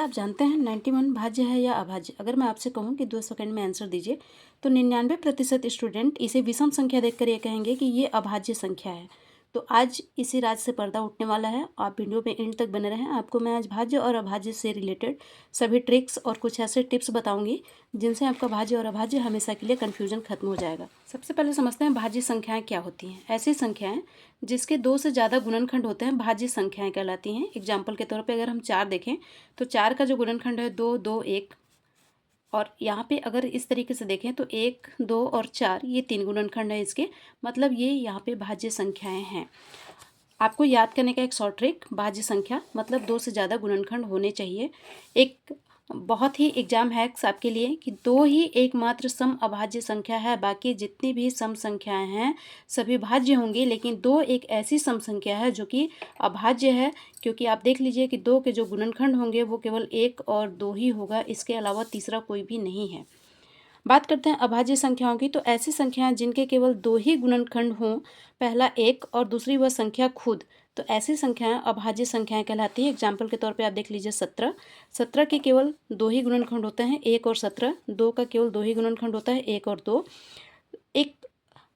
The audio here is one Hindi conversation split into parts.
क्या आप जानते हैं 91 भाज्य है या अभाज्य? अगर मैं आपसे कहूँ कि 2 सेकंड में आंसर दीजिए तो 99% स्टूडेंट इसे विषम संख्या देखकर ये कहेंगे कि ये अभाज्य संख्या है। तो आज इसी राज से पर्दा उठने वाला है। आप वीडियो में एंड तक बने रहें। आपको मैं आज भाज्य और अभाज्य से रिलेटेड सभी ट्रिक्स और कुछ ऐसे टिप्स बताऊंगी जिनसे आपका भाज्य और अभाज्य हमेशा के लिए कन्फ्यूजन खत्म हो जाएगा। सबसे पहले समझते हैं भाज्य संख्याएं क्या होती हैं। ऐसी संख्याएं जिसके 2 से ज़्यादा गुणनखंड होते हैं भाज्य संख्याएं कहलाती हैं। एग्जाम्पल के तौर पे अगर हम 4 देखें तो 4 का जो गुणनखंड है 2, 2, 1, और यहाँ पे अगर इस तरीके से देखें तो 1, 2 और 4 ये 3 गुणनखंड है इसके, मतलब ये यहाँ पे भाज्य संख्याएं हैं। आपको याद करने का एक शॉर्ट ट्रिक, भाज्य संख्या मतलब 2 से ज़्यादा गुणनखंड होने चाहिए। एक बहुत ही एग्जाम हैक्स आपके लिए कि 2 ही एकमात्र सम अभाज्य संख्या है, बाकी जितनी भी सम संख्याएं हैं सभी भाज्य होंगी, लेकिन 2 एक ऐसी सम संख्या है जो कि अभाज्य है, क्योंकि आप देख लीजिए कि 2 के जो गुणनखंड होंगे वो केवल 1 और 2 ही होगा, इसके अलावा तीसरा कोई भी नहीं है। बात करते हैं अभाज्य संख्याओं की, तो ऐसी संख्याएं जिनके केवल 2 ही गुणनखंड हों, पहला 1 और दूसरी वह संख्या खुद, तो ऐसी संख्याएं अभाज्य संख्याएं कहलाती है। एग्जाम्पल के तौर पे आप देख लीजिए 17। 17 के केवल 2 ही गुणनखंड होते हैं, 1 और 17। 2 का केवल 2 ही गुणनखंड होता है, 1 और 2। एक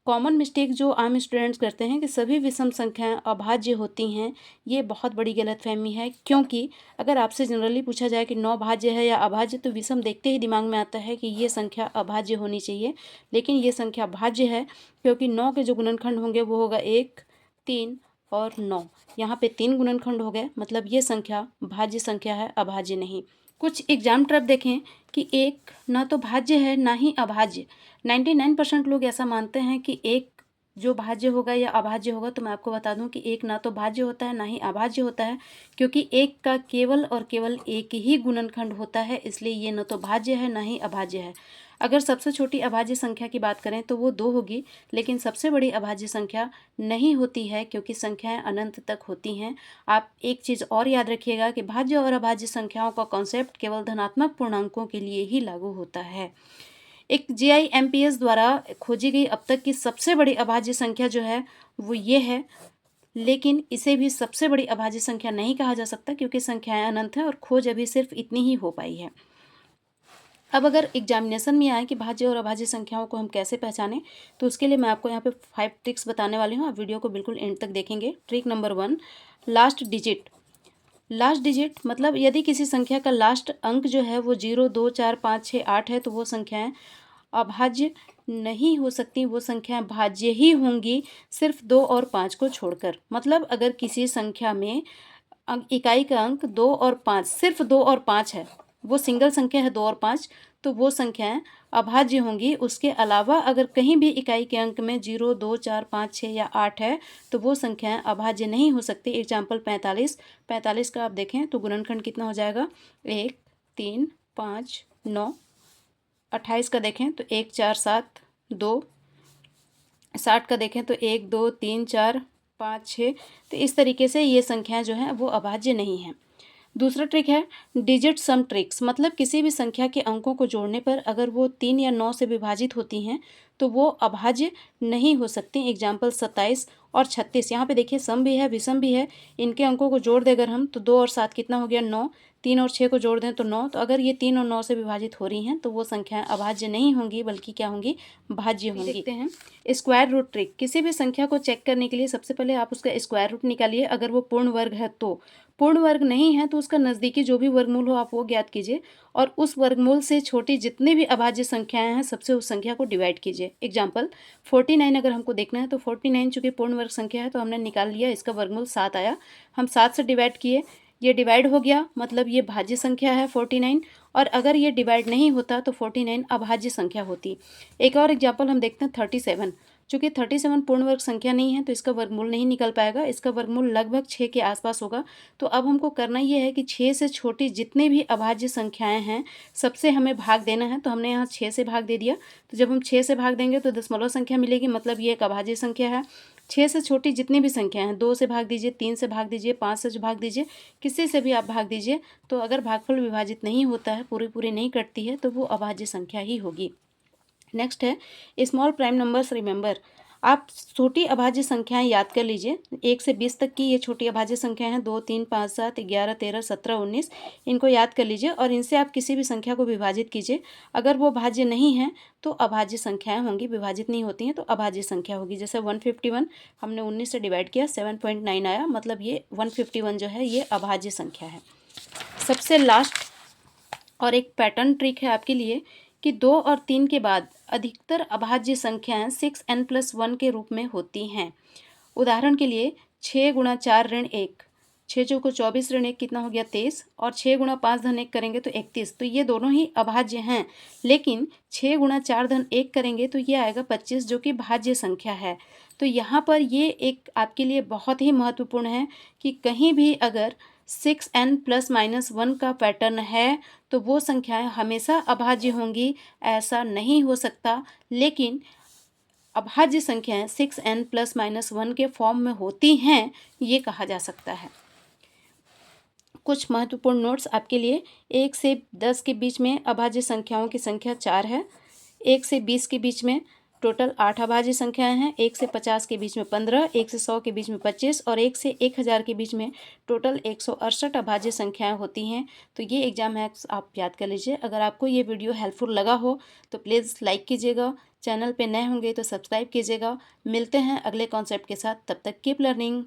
कॉमन मिस्टेक जो आम स्टूडेंट्स करते हैं कि सभी विषम संख्याएं अभाज्य होती हैं, ये बहुत बड़ी गलतफहमी है। क्योंकि अगर आपसे जनरली पूछा जाए कि 9 भाज्य है या अभाज्य, तो विषम देखते ही दिमाग में आता है कि ये संख्या अभाज्य होनी चाहिए, लेकिन ये संख्या भाज्य है, क्योंकि 9 के जो गुणनखंड होंगे वो होगा 1, 3 और 9। यहाँ पे 3 गुणनखंड हो गए, मतलब ये संख्या भाज्य संख्या है, अभाज्य नहीं। कुछ एग्जाम ट्रप देखें कि एक ना तो भाज्य है ना ही अभाज्य। 99% लोग ऐसा मानते हैं कि एक जो भाज्य होगा या अभाज्य होगा, तो मैं आपको बता दूं कि एक ना तो भाज्य होता है ना ही अभाज्य होता है, क्योंकि एक का केवल और केवल एक ही गुणनखंड होता है, इसलिए ये न तो भाज्य है ना ही अभाज्य है। अगर सबसे छोटी अभाज्य संख्या की बात करें तो वो 2 होगी, लेकिन सबसे बड़ी अभाज्य संख्या नहीं होती है, क्योंकि संख्याएं अनंत तक होती हैं। आप एक चीज़ और याद रखिएगा कि भाज्य और अभाज्य संख्याओं का कॉन्सेप्ट केवल धनात्मक पूर्णांकों के लिए ही लागू होता है। एक GIMPS द्वारा खोजी गई अब तक की सबसे बड़ी अभाज्य संख्या जो है वो ये है, लेकिन इसे भी सबसे बड़ी अभाज्य संख्या नहीं कहा जा सकता, क्योंकि संख्याएं अनंत हैं और खोज अभी सिर्फ इतनी ही हो पाई है। अब अगर एग्जामिनेशन में आए कि भाज्य और अभाज्य संख्याओं को हम कैसे पहचानें, तो उसके लिए मैं आपको यहाँ पे 5 ट्रिक्स बताने वाली हूँ। आप वीडियो को बिल्कुल एंड तक देखेंगे। Trick number 1, last digit. Last digit मतलब यदि किसी संख्या का लास्ट अंक जो है वो 0, 2, 4, 5, 6, 8 है, तो वो संख्याएं अभाज्य नहीं हो सकती, वो संख्याएं भाज्य ही होंगी, सिर्फ 2 और 5 को छोड़कर। मतलब अगर किसी संख्या में इकाई का अंक 2 और 5, सिर्फ 2 और 5 है, वो सिंगल संख्या है 2 और 5, तो वो संख्याएं अभाज्य होंगी। उसके अलावा अगर कहीं भी इकाई के अंक में 0, 2, 4, 5, 6 या 8 है, तो वो संख्याएं अभाज्य नहीं हो सकती। एग्जाम्पल 45। 45 का आप देखें तो गुणनखंड कितना हो जाएगा, 1, 3, 5, 9। 28 का देखें तो 1, 4, 7, 2। 60 का देखें तो 1, 2, 3, 4, 5, 6। तो इस तरीके से ये संख्याएं जो हैं वो अभाज्य नहीं हैं। दूसरा ट्रिक है डिजिट सम ट्रिक्स, मतलब किसी भी संख्या के अंकों को जोड़ने पर अगर वो 3 या 9 से विभाजित होती हैं तो वो अभाज्य नहीं हो सकती। एग्जाम्पल 27 और 36। यहाँ पे देखिए सम भी है विषम भी है, इनके अंकों को जोड़ दें अगर हम तो 2 और 7 कितना हो गया, 9। 3 और 6 को जोड़ दें तो 9। तो अगर ये 3 और 9 से विभाजित हो रही हैं तो वो संख्याएं अभाज्य नहीं होंगी, बल्कि क्या होंगी, भाज्य होंगी। देखते हैं स्क्वायर रूट ट्रिक। किसी भी संख्या को चेक करने के लिए सबसे पहले आप उसका स्क्वायर रूट निकालिए। अगर वो पूर्ण वर्ग है तो, पूर्ण वर्ग नहीं है तो उसका नज़दीकी जो भी वर्गमूल हो आप वो ज्ञात कीजिए, और उस वर्गमूल से छोटी जितनी भी अभाज्य संख्याएं हैं सबसे उस संख्या को डिवाइड कीजिए। एग्जाम्पल 49 अगर हमको देखना है तो 49 चूँकि पूर्ण वर्ग संख्या है तो हमने निकाल लिया, इसका वर्गमूल 7 आया। हम 7 से डिवाइड किए, ये डिवाइड हो गया, मतलब ये भाज्य संख्या है 49। और अगर ये डिवाइड नहीं होता तो 49 अभाज्य संख्या होती। एक और एग्जाम्पल हम देखते हैं 37। चूँकि 37 पूर्ण वर्ग संख्या नहीं है तो इसका वर्गमूल नहीं निकल पाएगा, इसका वर्गमूल लगभग 6 के आसपास होगा। तो अब हमको करना ये है कि 6 से छोटी जितनी भी अभाज्य संख्याएं हैं सबसे हमें भाग देना है। तो हमने यहाँ 6 से भाग दे दिया, तो जब हम 6 से भाग देंगे तो दशमलव संख्या मिलेगी, मतलब ये एक अभाज्य संख्या है। 6 से छोटी जितनी भी संख्या हैं, 2 से भाग दीजिए, 3 से भाग दीजिए, 5 से भाग दीजिए, किसी से भी आप भाग दीजिए, तो अगर भागफल विभाजित नहीं होता है, पूरी पूरी नहीं कटती है, तो वो अभाज्य संख्या ही होगी। नेक्स्ट है स्मॉल प्राइम नंबर्स रिमेंबर। आप छोटी अभाज्य संख्याएं याद कर लीजिए, 1 से 20 तक की ये छोटी अभाज्य संख्याएं हैं, 2, 3, 5, 7, 11, 13, 17, 19, इनको याद कर लीजिए और इनसे आप किसी भी संख्या को विभाजित कीजिए। अगर वो भाज्य नहीं हैं तो अभाज्य संख्याएं होंगी, विभाजित नहीं होती हैं तो अभाज्य संख्या होगी। जैसे 151 हमने 19 से डिवाइड किया, 7.9 आया, मतलब ये 151 जो है ये अभाज्य संख्या है। सबसे लास्ट और एक पैटर्न ट्रिक है आपके लिए कि 2 और 3 के बाद अधिकतर अभाज्य संख्याएं 6n+1 के रूप में होती हैं। उदाहरण के लिए 6 × 4 ऋण 1, 6 चौको 24 ऋण 1 कितना हो गया 23, और 6 × 5 धन 1 करेंगे तो 31। तो ये दोनों ही अभाज्य हैं, लेकिन 6 × 4 धन 1 करेंगे तो ये आएगा 25, जो कि भाज्य संख्या है। तो यहाँ पर ये एक आपके लिए बहुत ही महत्वपूर्ण है कि कहीं भी अगर 6n+-1 का पैटर्न है तो वो संख्याएं हमेशा अभाज्य होंगी, ऐसा नहीं हो सकता। लेकिन अभाज्य संख्याएं 6n+-1 के फॉर्म में होती हैं, ये कहा जा सकता है। कुछ महत्वपूर्ण नोट्स आपके लिए, 1 से 10 के बीच में अभाज्य संख्याओं की संख्या 4 है, 1 से 20 के बीच में टोटल 8 अभाज्य संख्याएं हैं, 1 से 50 के बीच में 15, 1 से 100 के बीच में 25 और 1 से 1000 के बीच में टोटल 168 अभाज्य संख्याएं होती हैं। तो ये एग्जाम है, आप याद कर लीजिए। अगर आपको ये वीडियो हेल्पफुल लगा हो तो प्लीज़ लाइक कीजिएगा, चैनल पे नए होंगे तो सब्सक्राइब कीजिएगा। मिलते हैं अगले कॉन्सेप्ट के साथ, तब तक कीप लर्निंग।